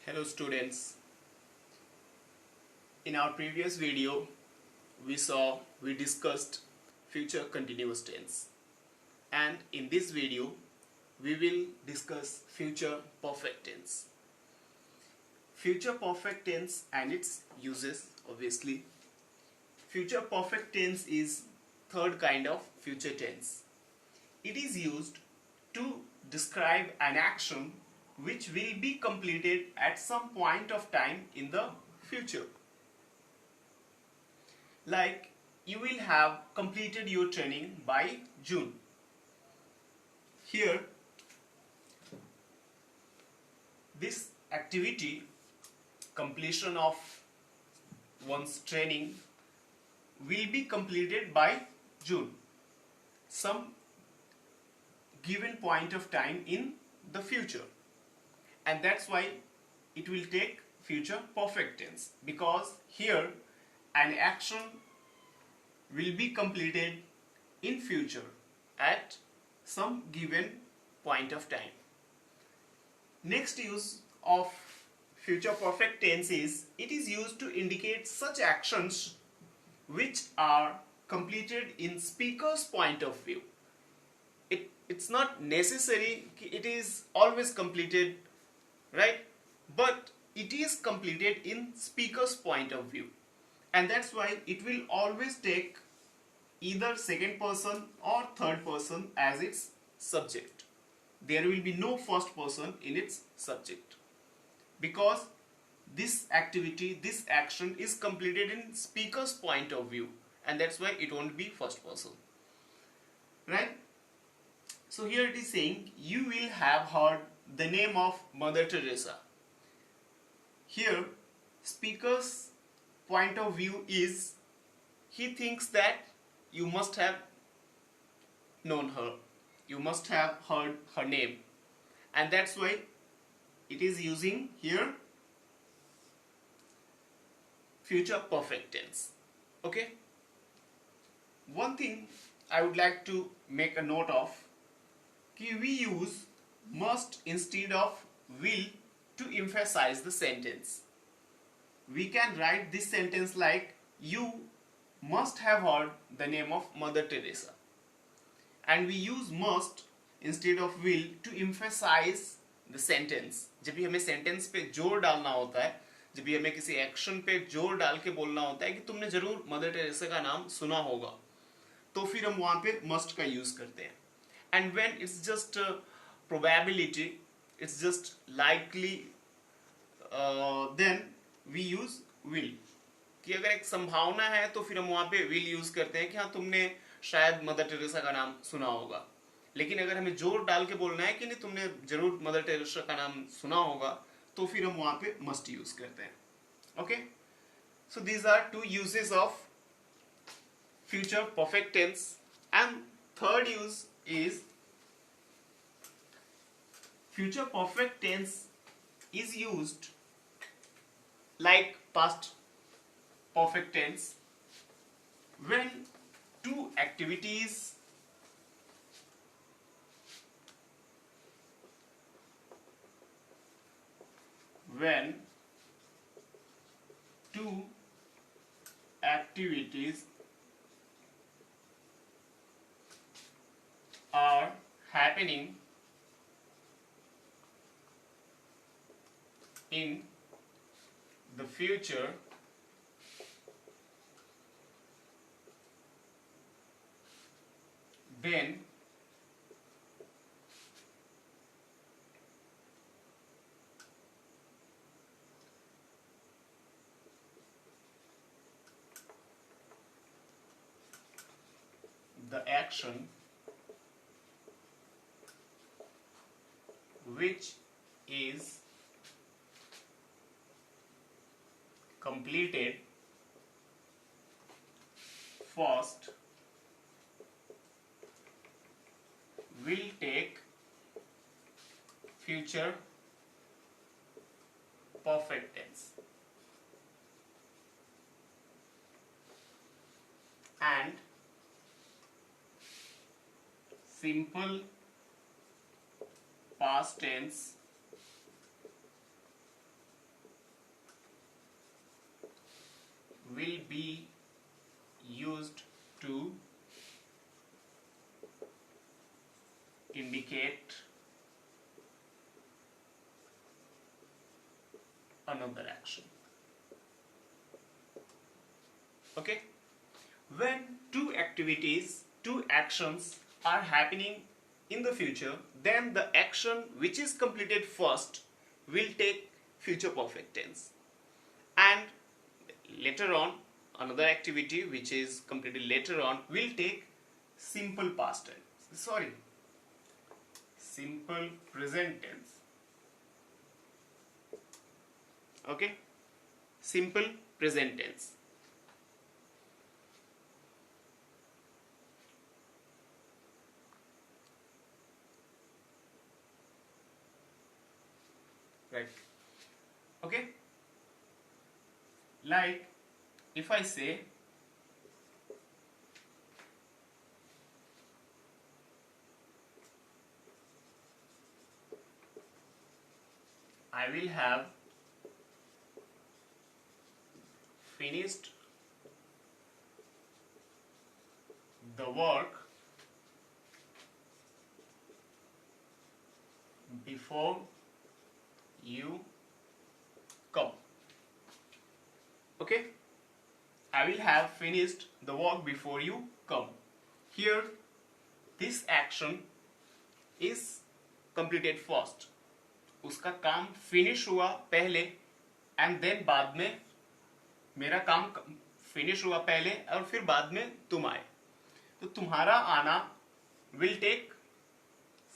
Hello students. In our previous video we discussed future continuous tense, and in this video we will discuss future perfect tense. Future perfect tense and its uses. Obviously, future perfect tense is third kind of future tense. It is used to describe an action which will be completed at some point of time in the future. Like, you will have completed your training by June. Here, this activity, completion of one's training, will be completed by June, some given point of time in the future. And that's why it will take future perfect tense, because here an action will be completed in future at some given point of time. Next use of future perfect tense is it is used to indicate such actions which are completed in speaker's point of view. It's not necessary it is always completed, right? But it is completed in speaker's point of view, and that's why it will always take either second person or third person as its subject. There will be no first person in its subject, because this activity, this action is completed in speaker's point of view, and that's why it won't be first person, right? So here it is saying you will have heard the name of Mother Teresa. Here speaker's point of view is he thinks that you must have known her, you must have heard her name, and that's why it is using here future perfect tense. Okay, one thing I would like to make a note of, we use must instead of will to emphasize the sentence. We can write this sentence like you must have heard the name of Mother Teresa, and we use must instead of will to emphasize the sentence. जब भी हमें sentence पे जोर डालना होता है, जब भी हमें किसी एक्शन पे जोर डाल के बोलना होता है कि तुमने जरूर मदर टेरेसा का नाम सुना होगा, तो फिर हम वहां पे must का यूज करते हैं. And when it's just probability, it's just likely, then we use will. कि अगर एक संभावना है तो फिर हम वहां पे will यूज करते हैं कि हाँ तुमने शायद मदर टेरेसा का नाम सुना होगा. लेकिन अगर हमें जोर डाल के बोलना है कि नहीं तुमने जरूर मदर टेरेसा का नाम सुना होगा, तो फिर हम वहां पे must यूज करते हैं. Okay, so these are two uses of future perfect tense. And third use is future perfect tense is used like past perfect tense when two activities are happening in the future then the action which is completed first will take future perfect tense, and simple past tense another action. Okay, when two activities, two actions are happening in the future, then the action which is completed first will take future perfect tense, and later on another activity which is completed later on will take simple past tense, sorry, simple present tense. Okay, simple present tense. Right. Okay, like if I say I will have finished the work before you come. Okay, I will have finished the work before you come. Here this action is completed first, उसका काम finish हुआ पहले, and then बाद में मेरा काम finish हुआ पहले और फिर बाद में तुम आए. तो तुम्हारा आना will take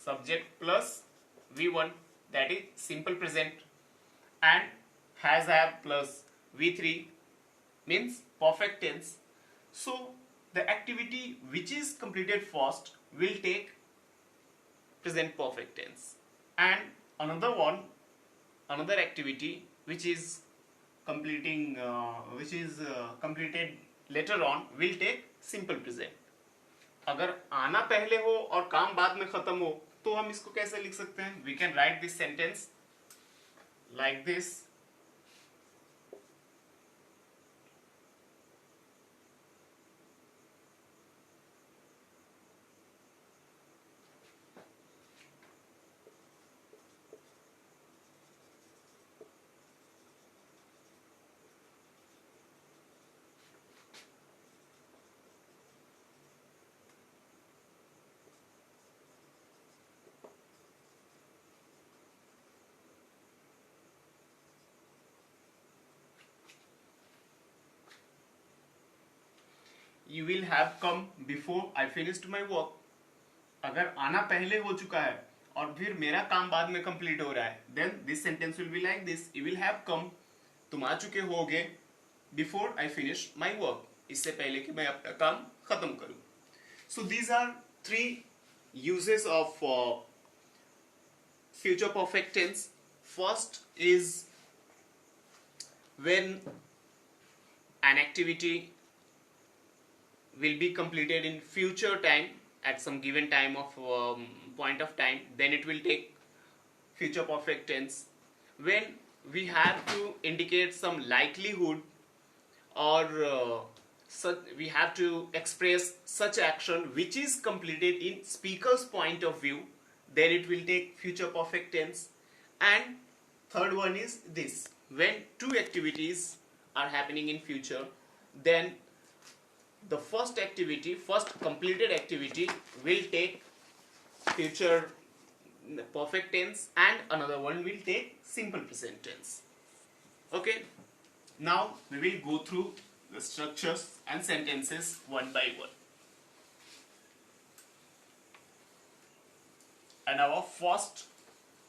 subject plus V1, that is simple present, and has have plus V3 means perfect tense. So the activity which is completed first will take present perfect tense, and another activity which is completed later on will take simple present. अगर आना पहले हो और काम बाद में खत्म हो तो हम इसको कैसे लिख सकते हैं? We can write this sentence like this. You will have come before I finished my work. अगर आना पहले हो चुका है और फिर मेरा काम बाद में कंप्लीट हो रहा है, then this sentence will be like this. You will have come, तुम आ चुके होगे, before I finish my work, इससे पहले कि मैं अपना काम खत्म करूं. So these are three uses of future perfect tense. First is when an activity will be completed in future time at some given time of point of time, then it will take future perfect tense. When we have to indicate some likelihood or we have to express such action which is completed in speaker's point of view, then it will take future perfect tense. And third one is this: when two activities are happening in future, then the first completed activity will take future perfect tense and another one will take simple present tense. Okay, now we will go through the structures and sentences one by one. And our first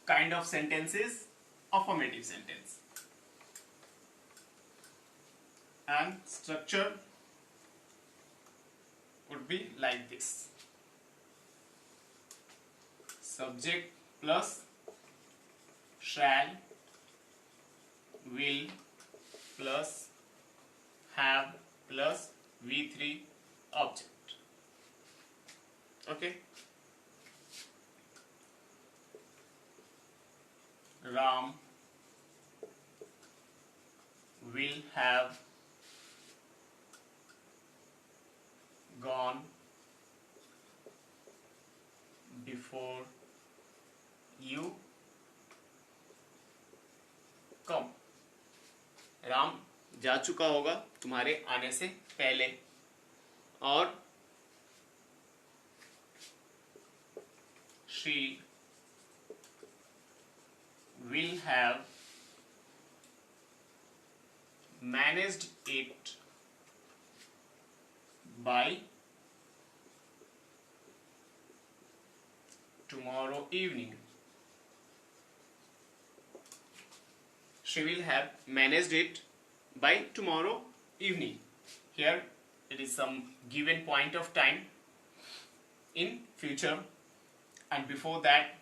kind of sentence is affirmative sentence. And structure would be like this: subject plus shall, will plus have plus V3 object. Okay, Ram will have gone before you come. Ram जा चुका होगा तुम्हारे आने से पहले, और she will have managed it by tomorrow evening. She will have managed it by tomorrow evening. Here it is some given point of time in future, and before that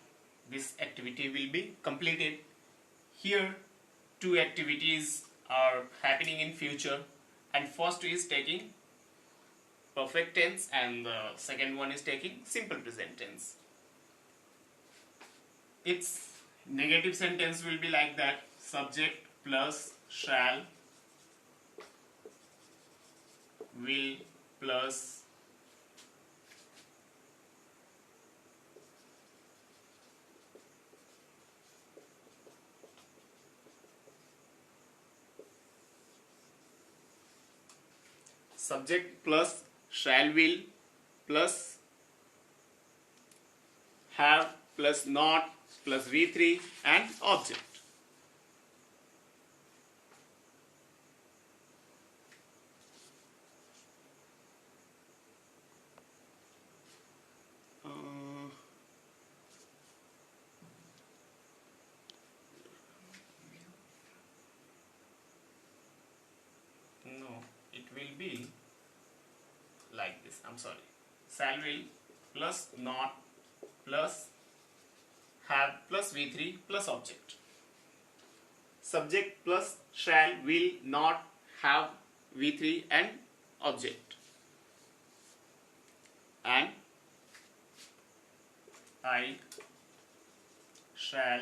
this activity will be completed. Here two activities are happening in future, and first is taking perfect tense and the second one is taking simple present tense. Its negative sentence will be like that: subject plus shall, will plus subject plus shall will plus have plus not plus V3 and object. No, it will be like this. I'm sorry. Shall will plus not plus have plus V3 plus object. Subject plus shall will not have V3 and object. And I shall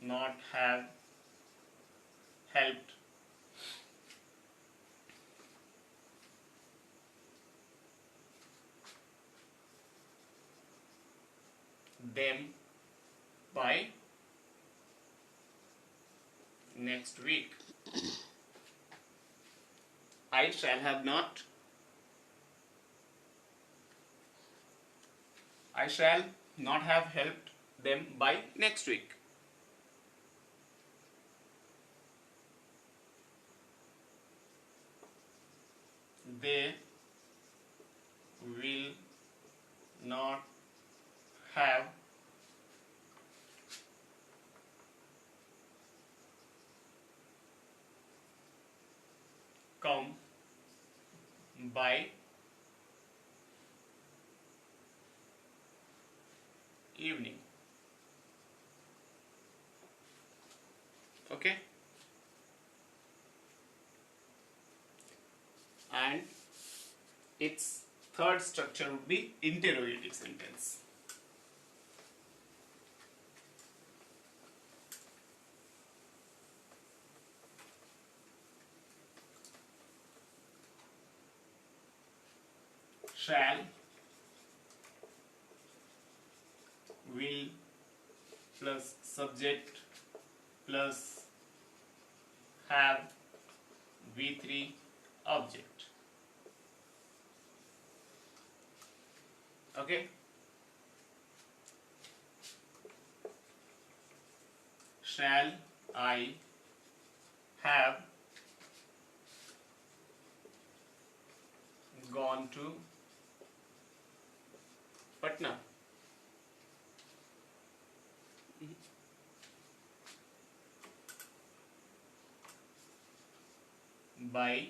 not have helped them by next week. I shall have not. I shall not have helped them by next week. They will not have come by evening. Okay, and its third structure would be interrogative sentence. Shall, will plus subject plus have V3 object. Okay, shall I have gone to Patna? By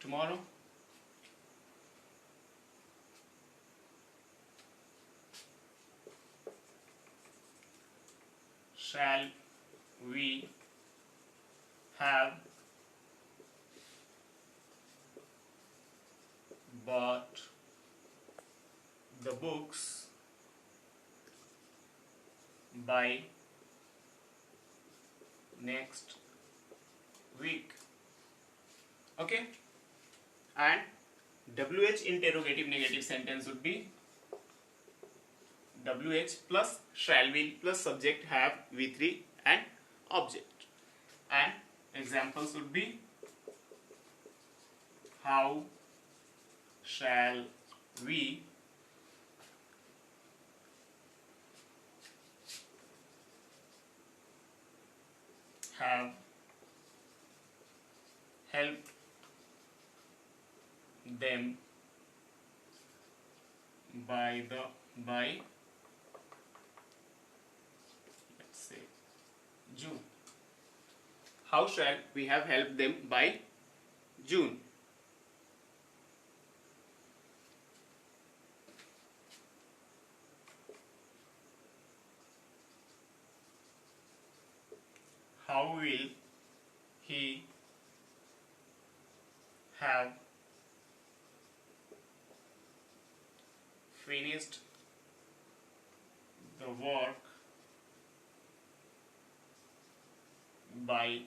tomorrow. Shall we have bought the books by next week? Okay, and WH interrogative negative sentence would be WH plus shall will plus subject have V3 and object. And examples would be how shall we have helped them by let's say June. How shall we have helped them by June? How will he have finished the work by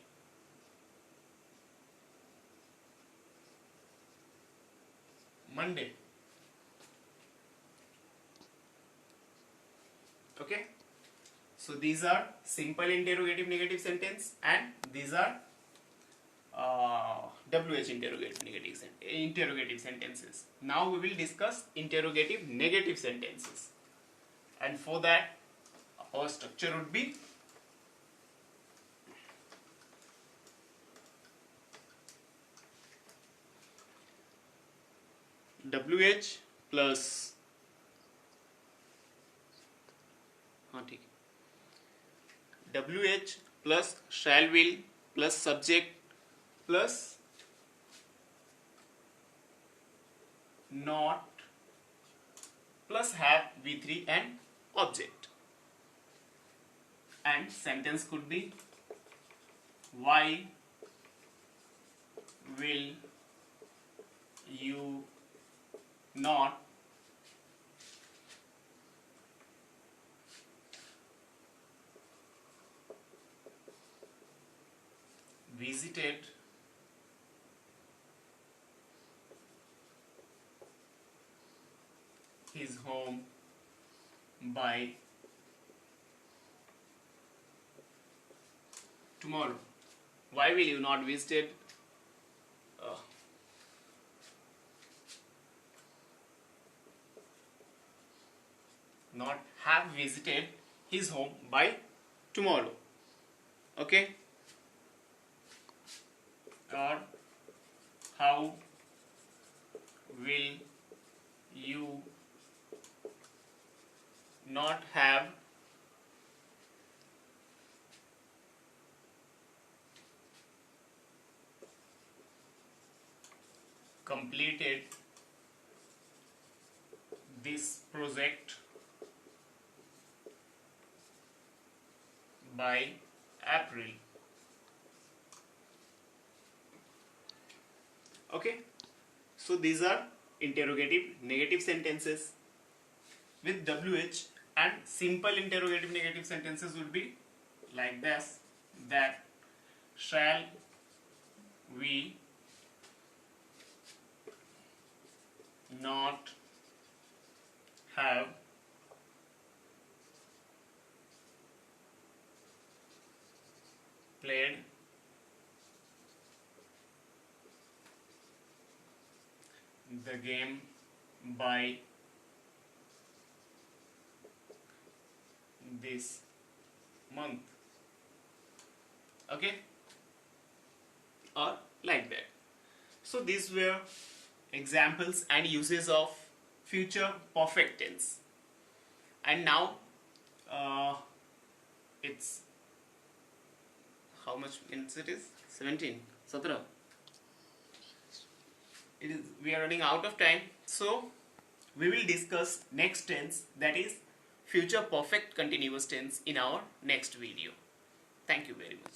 Monday? Okay, so these are simple interrogative negative sentence and these are WH interrogative sentences. Now we will discuss interrogative negative sentences, and for that our structure would be WH plus WH plus shall will plus subject plus not plus have V3 and object. And sentence could be why will you not visited his home by tomorrow? Why will you not visit not have visited his home by tomorrow? Okay, or how will you not have completed this project by April? Okay, so these are interrogative negative sentences with WH, and simple interrogative negative sentences would be like this: that shall we not have played the game by this month? Okay, or like that. So these were examples and uses of future perfect tense. And now it's how much minutes it is? 17, 17. We are running out of time, so we will discuss next tense, that is future perfect continuous tense, in our next video. Thank you very much.